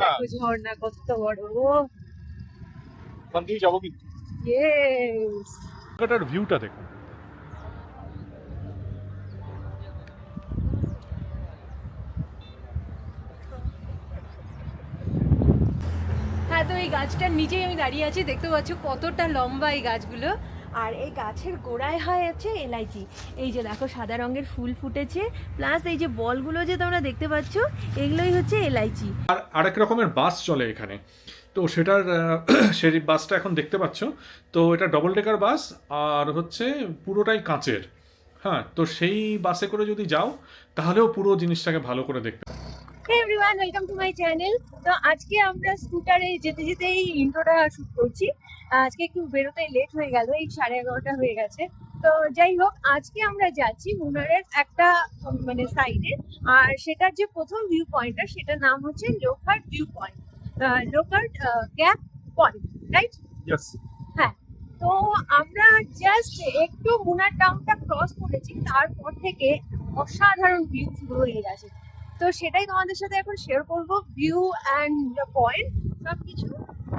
দেখো ঝর্ণা কত বড়। ওখান দিয়ে যাবো কিন্তু ইয়েস। জায়গাটার ভিউটা দেখুন। হ্যাঁ, তো এই গাছটার নিচেই আমি দাঁড়িয়ে আছি, দেখতে পাচ্ছ কতটা লম্বা এই গাছগুলো। আর এই গাছের গোড়ায় হয় হচ্ছে এলাইচি। এই যে দেখো সাদা রঙের ফুল ফুটেছে, প্লাস এই যে বলগুলো যে তোমরা দেখতে পাচ্ছ এগুলোই হচ্ছে এলাইচি। আর আরেক রকমের বাস চলে এখানে, তো সেটার সেই বাসটা এখন দেখতে পাচ্ছ। তো এটা ডবল ডেকার বাস আর হচ্ছে পুরোটাই কাঁচের। হ্যাঁ, তো সেই বাসে করে যদি যাও তাহলেও পুরো জিনিসটাকে ভালো করে দেখতে। Hey everyone, welcome to my channel. তো আজকে আমরা স্কুটারে যেতে যেতে এই ইন্ট্রোটা শুট করছি। আজকে একটু বেরোতে লেট হয়ে গেল, এই 11:30 হয়ে গেছে। তো যাই হোক, আজকে আমরা যাচ্ছি মুনারের একটা মানে সাইডে। আর সেটার যে প্রথম ভিউ পয়েন্টটা, সেটার নাম হচ্ছে Lockhart view point, Lockhart gap point, right? Yes. হ্যাঁ। তো আমরা জাস্ট একটু মুনার টাউনটা ক্রস করেছি, তারপর থেকে অসাধারণ ভিউ শুরু হয়ে গেছে। তো সেটাই তোমাদের সাথে এখন শেয়ার করবো, ভিউ অ্যান্ড পয়েন্ট সবকিছু।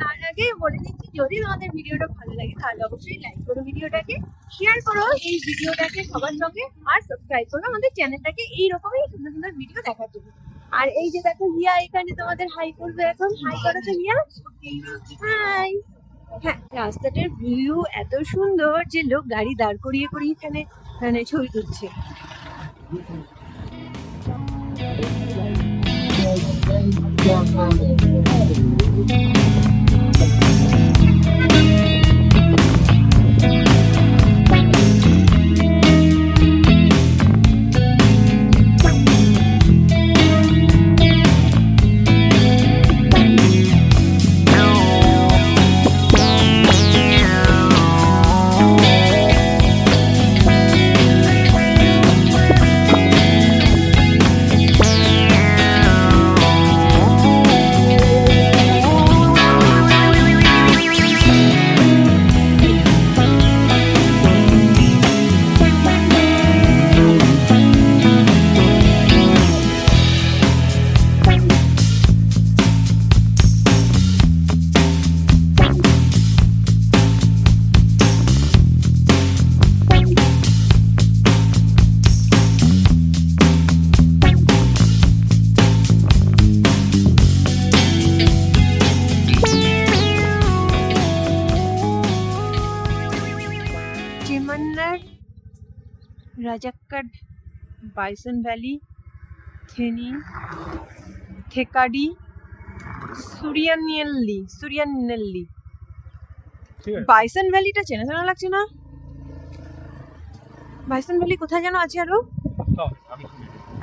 তার আগে বলে দিচ্ছি, যদি তোমাদের ভিডিওটা ভালো লাগে তাহলে অবশ্যই লাইক করো ভিডিওটাকে, শেয়ার করো এই ভিডিওটাকে সবার সঙ্গে, আর সাবস্ক্রাইব করো আমাদের চ্যানেলটাকে এইরকমই সুন্দর সুন্দর ভিডিও দেখার জন্য। আর এই যে দেখো হিয়া এখানে তোমাদের হাই করবে এখন। হাই করো তো হিয়া। হাই। হ্যাঁ, রাস্তাটার ভিউ এত সুন্দর যে লোক গাড়ি দাঁড় করিয়ে করিয়ে এখানে মানে ছবি তুলছে। চিমান্নার, রাজাক্কাড, বাইসন ভ্যালি, থেনি, থেকাডি, সুরিয়ানেল্লি। বাইসন ভ্যালিটা চেনা চেনা লাগছে না? বাইসন ভ্যালি কোথায় যেন আছে আরো?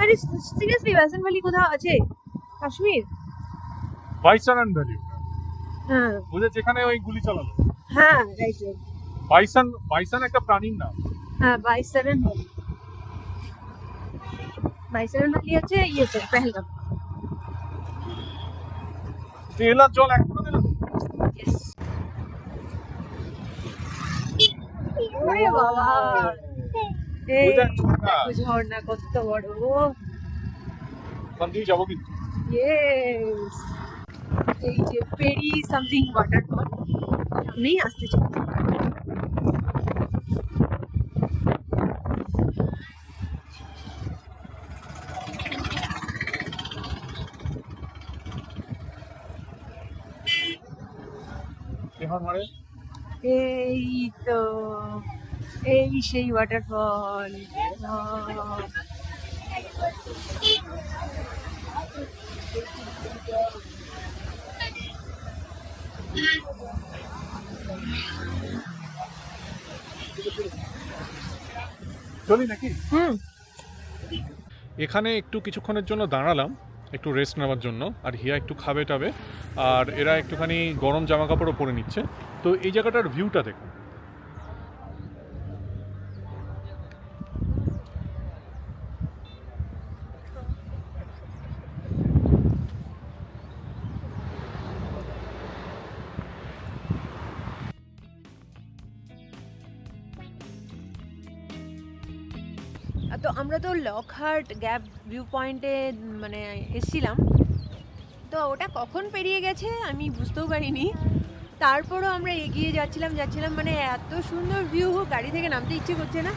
আরে সিরিয়াসলি বাইসন ভ্যালি কোথাও আছে? কাশ্মীর? বাইসন ভ্যালি, হ্যাঁ বুঝে যেখানে ওই গুলি চালালো। হ্যাঁ, রাইট রাইট। বাইসন, বাইসন একটা প্রাণীর নাম। হ্যাঁ, বাইসন ভ্যালি। বাইসন ভ্যালি আছে ইয়েতে পেহেলগাম। তেলার জল এক করে দিলাম। Yes. ওরে বাবা, এই দেখো ঝর্ণা কত বড়। ওখান দিয়ে যাবো কিন্তু ইয়েস। এই যে পেরি সামথিং ওয়াটারফল সামনেই আসতে চলেছে। মারে এই তো, এই সেই ওয়াটারফল। চলি নাকি? হুম। এখানে একটু কিছুক্ষণের জন্য দাঁড়ালাম, একটু রেস্ট নেওয়ার জন্য। আর হিয়া একটু খাবে টাবে, আর এরা একটুখানি গরম জামা কাপড়ও পরে নিচ্ছে। তো এই জায়গাটার ভিউটা দেখুন। তো আমরা তো লকহার্ট গ্যাপ ভিউ পয়েন্টে মানে এসেছিলাম। তো ওটা কখন পেরিয়ে গেছে আমি বুঝতেও পারিনি। তারপরও আমরা এগিয়ে যাচ্ছিলাম মানে এত সুন্দর ভিউ, গাড়ি থেকে নামতে ইচ্ছে করছে না,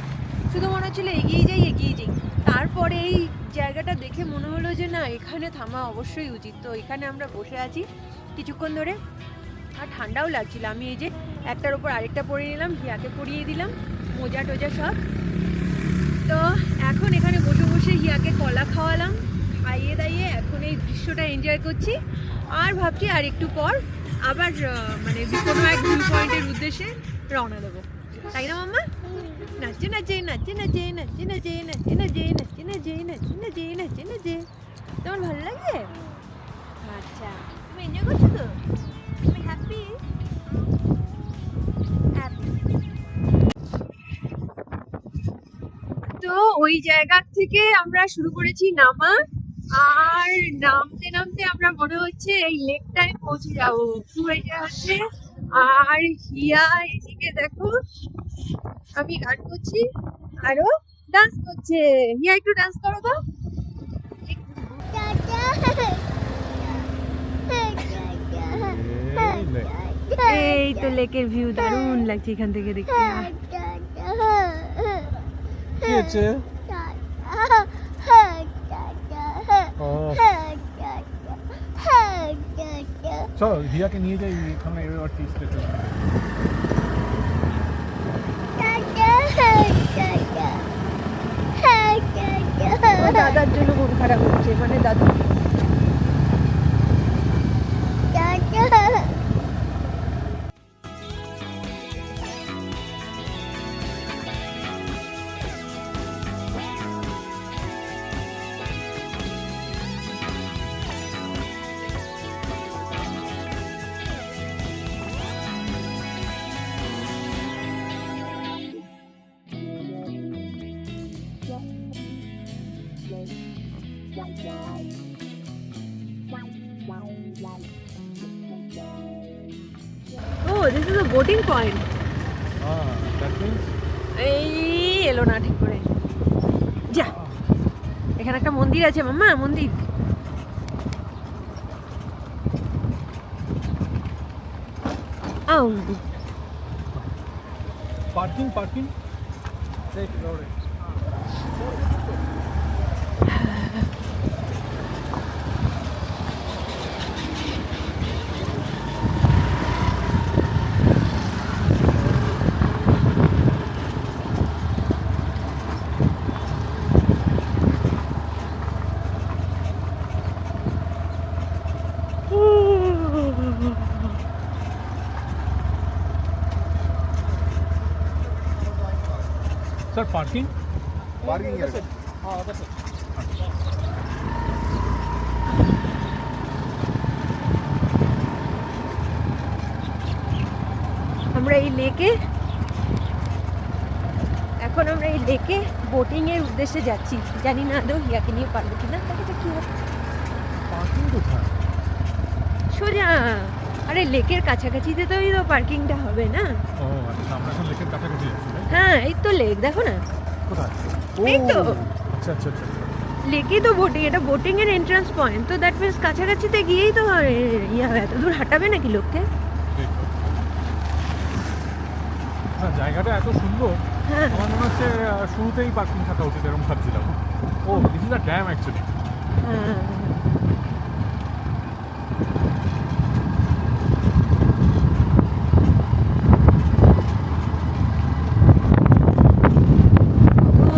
শুধু মনে হচ্ছিলো এগিয়ে যাই। তারপরে এই জায়গাটা দেখে মনে হলো যে না, এখানে থামা অবশ্যই উচিত। তো এখানে আমরা বসে আছি কিছুক্ষণ ধরে, আর ঠান্ডাও লাগছিল। আমি এই যে একটার উপর আরেকটা পরিয়ে নিলাম, হিয়াকে পরিয়ে দিলাম মোজা টোজা সব। তো এখন এখানে বসে বসে হিয়াকে কলা খাওয়ালাম, খাইয়ে দাইয়ে এখন এই দৃশ্যটা এনজয় করছি। আর ভাবছি আর একটু পর আবার মানে কোনো এক ভিউ পয়েন্টের উদ্দেশ্যে রওনা দেবো, তাই না মাম্মা? নাচে তোমার ভালো লাগে? আচ্ছা, তুমি এনজয় করছো তো? তুমি হ্যাপি? তো ওই জায়গা থেকে আমরা শুরু করেছি নামা, আর নামতে নামতে আমরা মনে হচ্ছে এই লেকটায় পৌঁছে যাবো। এটা হচ্ছে, আর হিয়া এদিকে দেখো আমি গান করছি আরো ডান্স করছে। হিয়া একটু ডান্স করো তো। এই তো লেকের ভিউ দারুণ লাগছে এখান থেকে দেখতে। কি হচ্ছে? চলো হিয়াকে নিয়ে যাই এখানে দাদার জন্য মন খারাপ হচ্ছে, মানে দাদু Oh, this is a boating point. that means এই এলো না ঠিক করে। যা, এখানে একটা মন্দির আছে মাম্মা, মন্দির। parking sir, parking here. That's it. আমরা এই লেকে বোটিং এর উদ্দেশ্যে যাচ্ছি। জানি না আদৌ হিয়াকে নিয়ে পারবো কিনা। কি পার্কিং কোথায়? সোজা, আরে লেকের কাছাকাছিতে তো পার্কিংটা হবে না। ও আচ্ছা, আমরা এখন লেকের কাছাকাছি যাচ্ছি। হ্যাঁ, এই তো লেক, দেখো না কোথায়? এই তো আচ্ছা লেকেই তো বোটিং, এটা বোটিং এর এন্ট্রান্স পয়েন্ট। তো দ্যাট মিন্স কাছাকাছিতে গিয়েই তো এত দূর হাঁটাবে নাকি লোককে? জায়গাটা এত সুন্দর, আমার মনে হচ্ছে শুরুতেই পার্কিং থাকা উচিত, এরকম ভাবছিলাম। ও, this is a dam actually.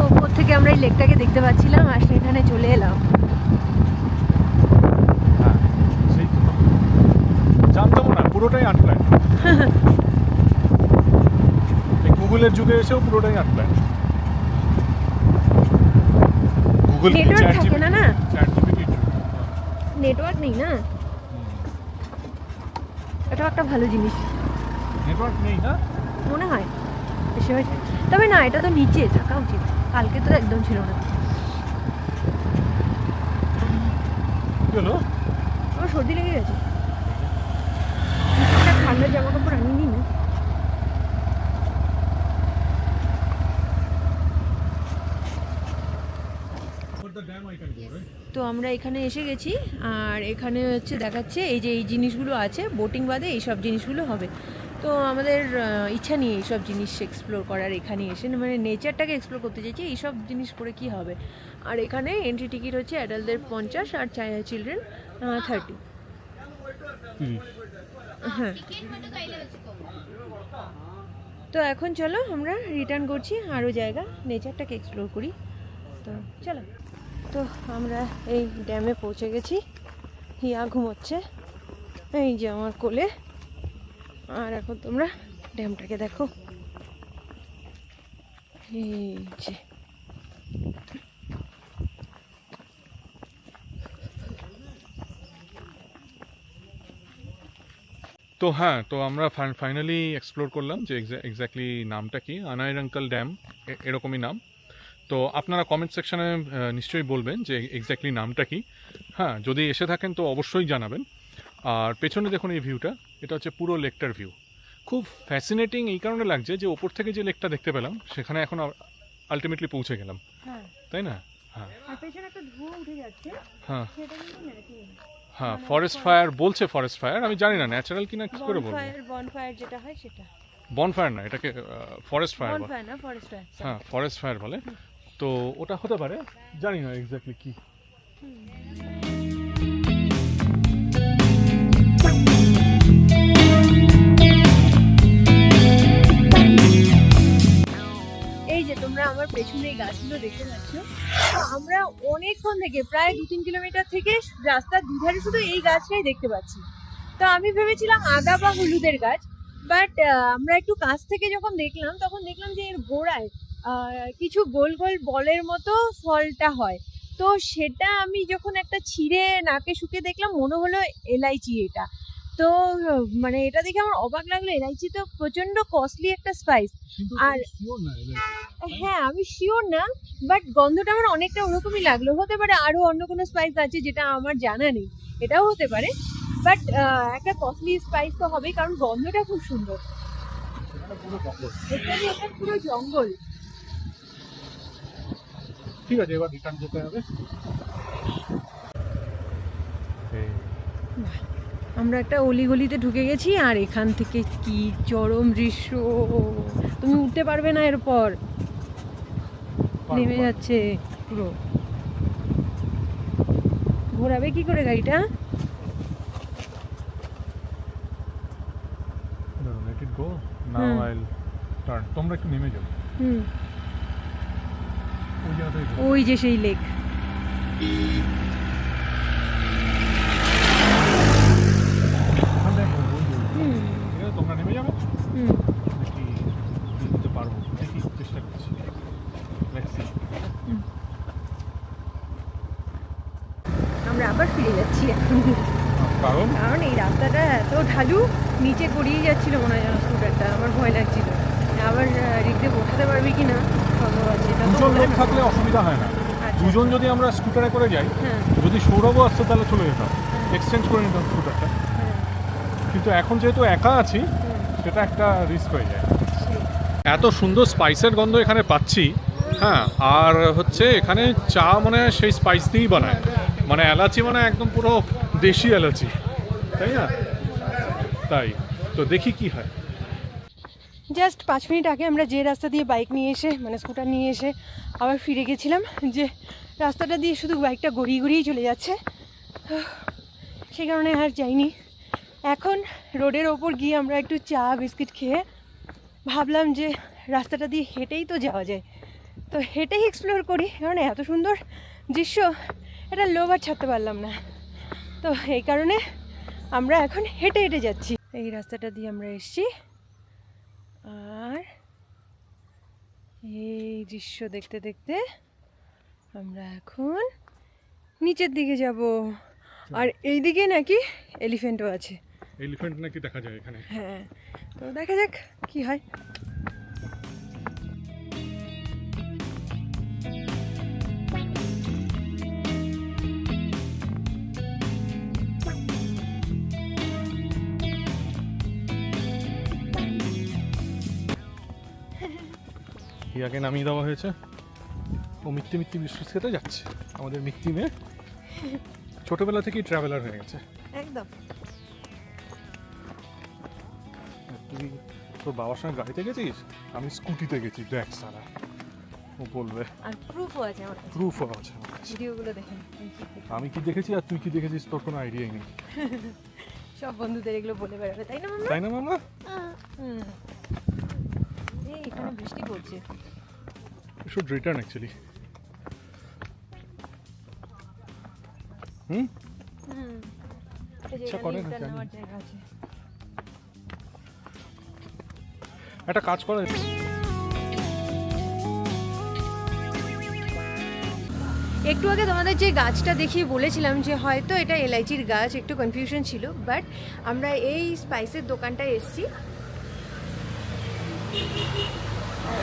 ওপর থেকে আমরা এই লেকটাকে দেখতে পাচ্ছিলাম, আর সেখানে চলে এলাম। হ্যাঁ, সেই জানতাম না, পুরোটাই আনপ্ল্যান্ড। গুগলের যুগে এসেও পুরোটাই আনপ্ল্যান্ড। গুগল নেটওয়ার্ক থাকে না, নেটওয়ার্ক নেই না, এটাও একটা ভালো জিনিস। নেটওয়ার্ক নেই না মনে হয় বেশি হয়েছে, তবে না, এটা তো নিচে থাকা উচিত, কালকে তো একদম ছিল না। হলো আমার সর্দি লেগে গেছে, ঠান্ডার জামা কাপড় আনিনি না। the dam তো আমরা এখানে এসে গেছি, আর এখানে হচ্ছে দেখাচ্ছে এই যে এই জিনিসগুলো আছে, বোটিং বাদে এই সব জিনিসগুলো হবে। তো আমাদের ইচ্ছা নেই এইসব জিনিস এক্সপ্লোর করার, এখানে এসে মানে নেচারটাকে এক্সপ্লোর করতে চাইছি, এইসব জিনিস করে কি হবে। আর এখানে এন্ট্রি টিকিট হচ্ছে অ্যাডাল্টদের 50 আর চিলড্রেন 30। হ্যাঁ, তো এখন চলো আমরা রিটার্ন করছি, আরও জায়গা নেচারটাকে এক্সপ্লোর করি। তো চলো, তো আমরা এই ড্যামে পৌঁছে গেছি। হিয়া ঘুমোচ্ছে এই যে আমার কোলে, আর এখন তোমরা ড্যামটাকে দেখো। এই যে তো হ্যাঁ, তো আমরা ফাইনালি এক্সপ্লোর করলাম যে এক্স্যাক্টলি নামটা কি, আনাইরাঙ্কাল ড্যাম এরকমই নাম। তো আপনারা কমেন্ট সেকশনে নিশ্চয়ই বলবেন যে এক্স্যাক্টলি নামটা কি। হ্যাঁ, যদি এসে থাকেন তো অবশ্যই জানাবেন। আর পেছনে দেখুন এই ভিউটা, এটা হচ্ছে পুরো লেকটার ভিউ। খুব ফ্যাসিনেটিং এই কারণে লাগছে যে ওপর থেকে যে লেকটা দেখতে পেলাম সেখানে এখন আলটিমেটলি পৌঁছে গেলাম, তাই না? হ্যাঁ, হ্যাঁ, হ্যাঁ, ফরেস্ট ফায়ার বলছে, ফরেস্ট ফায়ার আমি জানি না ন্যাচারাল কিনা, কি করে বলবো। বনফায়ার যেটা হয় সেটা বনফায়ার না, এটাকে ফরেস্ট ফায়ার বলে। বনফায়ার না, ফরেস্ট ফায়ার। হ্যাঁ, ফরেস্ট ফায়ার বলে। তো ওটা হতে পারে, জানি না এক্স্যাক্টলি কি। এই যে তোমরা আমার পেছনে এই গাছগুলো দেখতে পাচ্ছ, তো আমরা অনেকক্ষণ থেকে প্রায় 2-3 কিলোমিটার থেকে রাস্তার দুধারে শুধু এই গাছটাই দেখতে পাচ্ছি। তো আমি ভেবেছিলাম আদা বা হলুদের গাছ, বাট আমরা একটু কাছ থেকে যখন দেখলাম তখন দেখলাম যে এর গোড়ায় কিছু গোল গোল বলের মতো ফলটা হয়। তো সেটা আমি যখন একটা ছিঁড়ে নাকে শুকে দেখলাম, মনে হলো এলাইচি এটা। তো মানে এটা দেখে আমার অবাক লাগলো, এলাইচি তো প্রচন্ড কস্টলি একটা স্পাইস। আর হ্যাঁ, আমি শিওর না, বাট গন্ধটা আমার অনেকটা ওরকমই লাগলো। হতে পারে আরো অন্য কোনো স্পাইস আছে যেটা আমার জানা নেই, এটাও হতে পারে, বাট একটা কস্টলি স্পাইস তো হবেই, কারণ গন্ধটা খুব সুন্দর। এটা পুরো জঙ্গল। ঠিক আছে, এবার রিটার্ন যেতে হবে। আমরা একটা অলিগলিতে ঢুকে গেছি, আর এখান থেকে কি চরম দৃশ্য, তুমি উঠতে পারবে না, এরপর নেমে যাচ্ছে পুরো। ঘোরাবে কি করে গাড়িটা? Let it go. Now I'll turn. তোমরা একটু নেমে যাও। ওই যে সেই লেক। তোমরা নেমে যাবে, দেখি দিতে পারবো, দেখি চেষ্টা করছি। আমরা আবার ফিরে যাচ্ছি এখন, কারণ এই রাস্তাটা এত ঢালু, নিচে গড়িয়ে যাচ্ছিল মনে হয় যেন স্কুটারটা, আমার ভয় লাগছিল। আবার রিক্সে বসাতে পারবি কি না সন্দেহ আছে। দুজন লোক থাকলে অসুবিধা হয় না, দুজন যদি আমরা স্কুটারে করে যাই, যদি সৌরভও আসতো তাহলে চলে যেতাম, এক্সচেঞ্জ করে নিতাম স্কুটারটা। কিন্তু এখন যেহেতু একা আছি, সেটা একটা রিস্ক হয়ে যায়। এত সুন্দর স্পাইসের গন্ধ এখানে পাচ্ছি। হ্যাঁ, আর হচ্ছে এখানে চা মানে সেই স্পাইস দিয়েই বানায়, মানে এলাচি মানে একদম পুরো দেশি এলাচি, তাই না? তাই তো দেখি কি হয়। জাস্ট 5 মিনিট আগে আমরা যে রাস্তা দিয়ে বাইক নিয়ে এসে, মানে স্কুটার নিয়ে এসে আবার ফিরে গেছিলাম, যে রাস্তাটা দিয়ে শুধু বাইকটা গড়িয়ে গড়িয়েই চলে যাচ্ছে, সেই কারণে আর যাইনি। এখন রোডের ওপর গিয়ে আমরা একটু চা বিস্কিট খেয়ে ভাবলাম যে রাস্তাটা দিয়ে হেঁটেই তো যাওয়া যায়, তো হেঁটেই এক্সপ্লোর করি, কারণ এত সুন্দর দৃশ্য, এটা লোভ আর ছাড়তে পারলাম না। তো এই কারণে আমরা এখন হেঁটে হেঁটে যাচ্ছি। এই রাস্তাটা দিয়ে আমরা এসেছি, আর এই দৃশ্য দেখতে দেখতে আমরা এখন নিচের দিকে যাব। আর এই দিকে নাকি এলিফ্যান্টও আছে, এলিফ্যান্ট নাকি দেখা যায় এখানে। হ্যাঁ, তো দেখা যাক কি হয়। ইয়াকে নামিয়ে দেওয়া হয়েছে, ও মিত্তি মিত্তি বিস্কুট খেতে যাচ্ছে, আমাদের মিত্তি মেয়ে ছোটবেলা থেকেই ট্রাভেলার হয়ে গেছে। একদম। তুই তোর বাবার সঙ্গে গাড়িতে গেছিস, আমি স্কুটিতে গেছি, দেখ সারা ও বলবে। আর প্রুফও আছে আমার কাছে, প্রুফও আছে আমার কাছে। ভিডিওগুলো দেখেন। আমি কি দেখেছি আর তুই কি দেখেছিস তোর কোনো আইডিয়াই নেই। সব বন্ধুদের এগুলো বলে বেড়াবে, তাই না মামা? তাই না মামা? হুম। এই এখানে বৃষ্টি পড়ছে। We should return actually. হুম? হুম। ইচ্ছা করে না, এটা জানি। নেওয়ার জায়গা আছে। একটা কাজ করা একটু আগে তোমাদের যে গাছটা দেখিয়ে বলেছিলাম যে হয়তো এটা এলাইচির গাছ, একটু কনফিউশন ছিল, বাট আমরা এই স্পাইসের দোকানটায় এসেছি।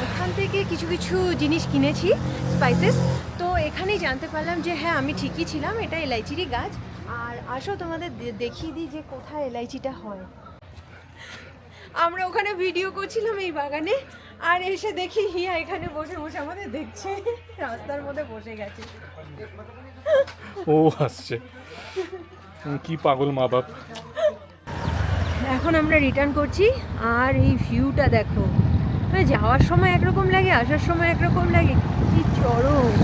এখান থেকে কিছু কিছু জিনিস কিনেছি স্পাইসেস, তো এখানেই জানতে পারলাম যে হ্যাঁ আমি ঠিকই ছিলাম, এটা এলাইচিরই গাছ। আর আসো তোমাদের দেখিয়ে দিই যে কোথায় এলাইচিটা হয়। আমরা ওখানে ভিডিও করছিলাম এই বাগানে, আর এসে দেখি হিয়া এখানে বসে বসে আমাদের দেখছে, রাস্তার মধ্যে বসে গেছে। ও আসছে, কি পাগল মা বাপ। এখন আমরা রিটার্ন করছি, আর এই ভিউটা দেখো, মানে যাওয়ার সময় একরকম লাগে, আসার সময় একরকম লাগে, কি চরম।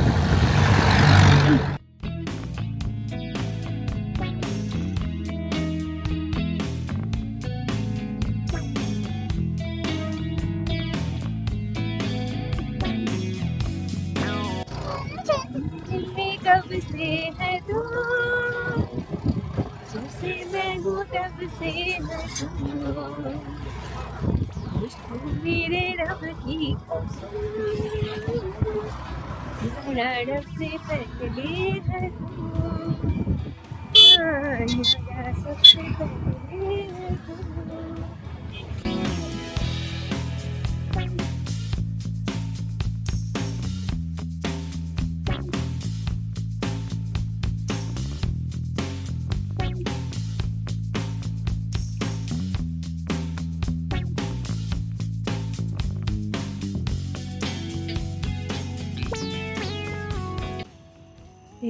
कब से है तू, जब से मैं हूँ तब से है तू, मुझको मेरे रब की कसम, मेरा रब से पहले है तू, हाँ, मेरा सबसे पहले है तू।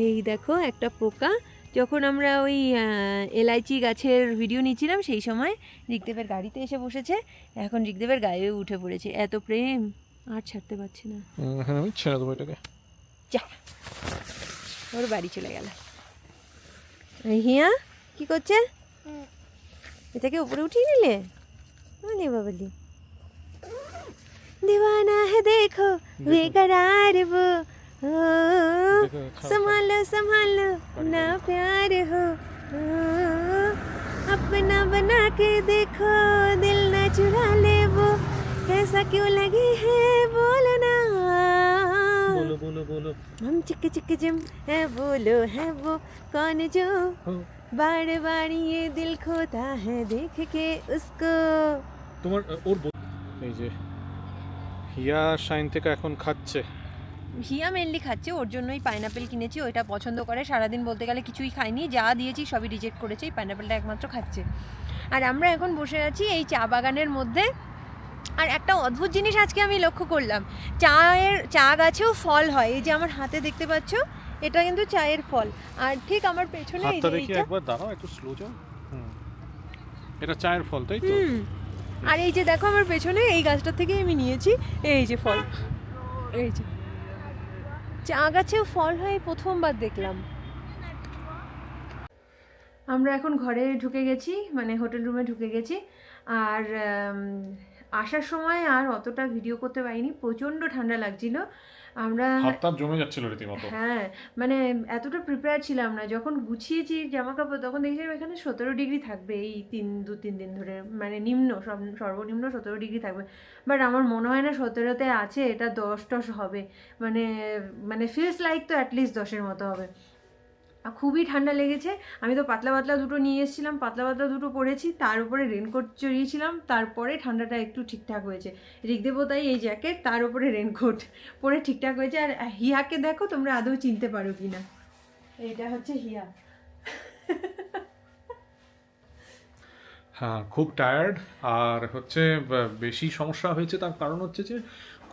এই দেখো একটা পোকা, যখন আমরা ওই এলাইচি গাছের ভিডিও নিচ্ছিলাম সেই সময় ঋগদেবের গাড়িতে এসে বসেছে, এখন ঋগদেবের গায়েও উঠে পড়েছে, এত প্রেম আর ছাড়তে পারছে না। হ্যাঁ আমি ছেড়ে দেবো এটাকে। যা, ওর বাড়ি চলে গেল। এই হিয়া কি করছে? এটাকে উপরে উঠিয়ে নিলে? মানে বাবলি दीवाना है देखो बेकरार वो, ओ संभालो संभालो ना प्यार हो, ओ अपना बना के देखो दिल ना चुरा ले वो, कैसा क्यों लगे है बोलना, बोलो बोलो बोलो, हम चिक चिक जिम है बोलो है वो कौन जो बार बार ये दिल खोता है देख के उसको। তোমার ওর এই যে হিয়া শাইন থেকে এখন খাচ্ছে। হিয়া মেনলি খাচ্ছে, ওর জন্যই পাইনাপেল কিনেছি, ওইটা পছন্দ করে। সারাদিন বলতে গেলে কিছুই খায়নি, যা দিয়েছি সবই রিজেক্ট করেছে, এই পাইনাপেলটা একমাত্র খাচ্ছে। আর আমরা এখন বসে আছি এই চা বাগানের মধ্যে। আর একটা অদ্ভুত জিনিস আজকে আমি লক্ষ্য করলাম, চা গাছেও ফল হয়। এই যে আমার হাতে দেখতে পাচ্ছ, এটা কিন্তু চায়ের ফল। আর ঠিক আমার পেছনে এই হাতটা যে দেখি এইটা, একবার দাঁড়াও, একটু স্লো যাও। এটা চায়ের ফল তাই তো? আর এই যে দেখো আমার পেছনে এই গাছটা থেকে আমি নিয়েছি এই যে ফল, এই যে চা গাছেও ফল হয়, প্রথমবার দেখলাম। আমরা এখন ঘরে ঢুকে গেছি, মানে হোটেল রুমে ঢুকে গেছি। আর আসার সময় আর অতটা ভিডিও করতে পারিনি, প্রচণ্ড ঠান্ডা লাগছিল। আমরা হাতটা জমে যাচ্ছিল রীতিমতো। হ্যাঁ, মানে এতটা প্রিপেয়ার ছিলাম না। যখন গুছিয়েছি জামা কাপড় তখন দেখছিলাম এখানে 17 ডিগ্রি থাকবে এই 3 দিন ধরে, মানে সর্বনিম্ন 17 ডিগ্রি থাকবে। বাট আমার মনে হয় না 17তে আছে, এটা 10 হবে, মানে মানে ফিলস লাইক তো অ্যাটলিস্ট 10-এর মতো হবে। খুবই ঠান্ডা লেগেছে। আমি তো পাতলা পাতলা দুটো নিয়ে এসেছিলাম, পাতলা পাতলা দুটো পরেছি, তার উপরে রেনকোট চড়িয়েছিলাম, তারপরে ঠান্ডাটা একটু ঠিকঠাক হয়েছে। ঋগদেবও তাই এই জ্যাকেট, তার উপরে রেনকোট পরে ঠিকঠাক হয়েছে। আর হিয়াকে দেখো তোমরা আদৌ চিনতে পারো কি না, এটা হচ্ছে হিয়া। হ্যাঁ খুব টায়ার্ড, আর হচ্ছে বেশি সমস্যা হয়েছে তার কারণ হচ্ছে যে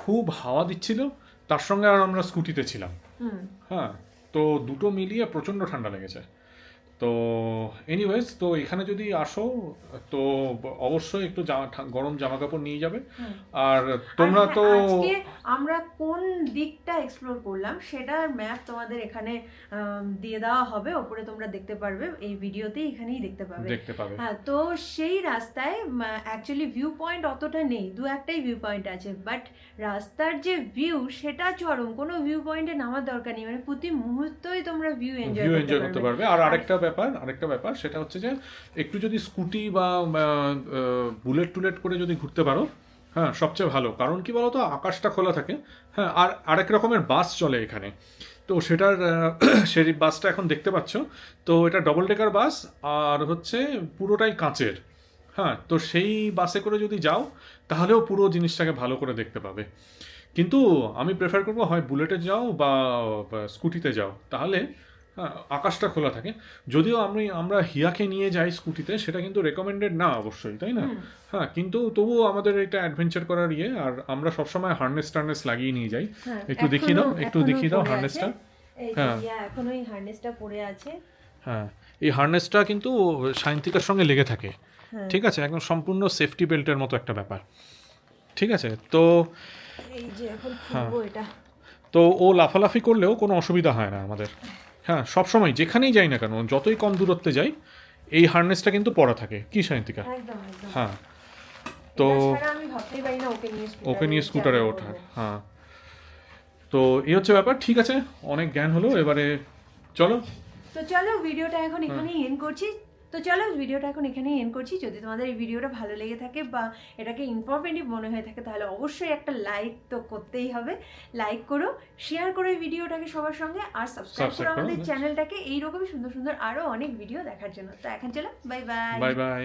খুব হাওয়া দিচ্ছিল, তার সঙ্গে আর আমরা স্কুটিতে ছিলাম। হুম। হ্যাঁ, তো দুটো মিলিয়ে প্রচণ্ড ঠান্ডা লেগেছে। তো এনিওয়েজ, তো এখানে যদি আসো তো অবশ্যই একটু গরম জামা কাপড় নিয়ে যাবে। হুম। আর আর তোমরা হ্যাঁ, তো আজকে আমরা কোন দিকটা এক্সপ্লোর করলাম সেটার ম্যাপ তোমাদের এখানে দিয়ে দেওয়া হবে, ওপরে তোমরা দেখতে পারবে, এই ভিডিওতে এখানেই দেখতে পাবে। দেখতে পাবে। হ্যাঁ, তো সেই রাস্তায় অ্যাকচুয়ালি ভিউ পয়েন্ট অতটা নেই, দু একটাই ভিউ পয়েন্ট আছে, বাট রাস্তার যে ভিউ সেটা চরম, কোনো ভিউ পয়েন্টে নামার দরকার নেই, মানে প্রতি মুহূর্তই তোমরা ভিউ ভিউ এনজয় এনজয় করতে করতে পারবে। পারবে। আর আরেকটা ব্যাপার সেটা হচ্ছে যে একটু যদি স্কুটি বা বুলেট টুলেট করে যদি ঘুরতে পারো, হ্যাঁ, সবচেয়ে ভালো। কারণ কি বলতো, আকাশটা খোলা থাকে। হ্যাঁ, আর আরেক রকমের বাস চলে এখানে, তো সেটার সেই বাসটা এখন দেখতে পাচ্ছ। তো এটা ডবল ডেকার বাস, আর হচ্ছে পুরোটাই কাঁচের। হ্যাঁ, তো সেই বাসে করে যদি যাও তাহলেও পুরো জিনিসটাকে ভালো করে দেখতে পাবে। কিন্তু আমি প্রেফার করবো হয় বুলেটে যাও বা স্কুটিতে যাও, তাহলে হ্যাঁ, আকাশটা খোলা থাকে। যদিও আমরা হিয়াকে নিয়ে যাই স্কুটিতে, সেটা কিন্তু রেকমেন্ডেড না অবশ্যই, তাই না? হ্যাঁ, কিন্তু তবুও আমাদের এটা অ্যাডভেঞ্চার করার ইয়ে, আর আমরা সবসময় হার্নেস টার্নেস লাগিয়ে নিয়ে যাই। হ্যাঁ, একটু দেখিয়ে দাও হার্নেসটা। এই যে হ্যাঁ। এখনো এই হার্নেসটা পড়ে আছে। হ্যাঁ, এই হার্নেসটা কিন্তু সায়ন্তিকার সঙ্গে লেগে থাকে। হ্যাঁ। ঠিক আছে, একদম সম্পূর্ণ সেফটি বেল্টের মতো একটা ব্যাপার। ঠিক আছে, তো এই যে এখন খুলবো এটা। তো ও লাফালাফি করলেও কোনো অসুবিধা হয় না আমাদের। হ্যাঁ, সবসময় যেখানেই যাই না কেন, যতই কম দূরত্বে যাই, এই হার্নেসটা কিন্তু পরা থাকে। কি সায়ন্তিকা? একদম একদম। হ্যাঁ, তো এটা ছাড়া আমি ভাবতেই পারি না ওকে নিয়ে স্কুটারে ওঠার। হ্যাঁ, তো এই হচ্ছে ব্যাপার। ঠিক আছে, অনেক জ্ঞান হলো, এবারে চলো। তো চলো ভিডিওটা এখন এখানেই এন্ড করছি। যদি তোমাদের এই ভিডিওটা ভালো লেগে থাকে বা এটাকে ইনফরমেটিভ মনে হয়ে থাকে, তাহলে অবশ্যই একটা লাইক তো করতেই হবে। লাইক করো, শেয়ার করো এই ভিডিওটাকে সবার সঙ্গে, আর সাবস্ক্রাইব করো আমাদের চ্যানেলটাকে এইরকমই সুন্দর সুন্দর আরো অনেক ভিডিও দেখার জন্য। তো এখন চলো, বাই বাই। Bye bye.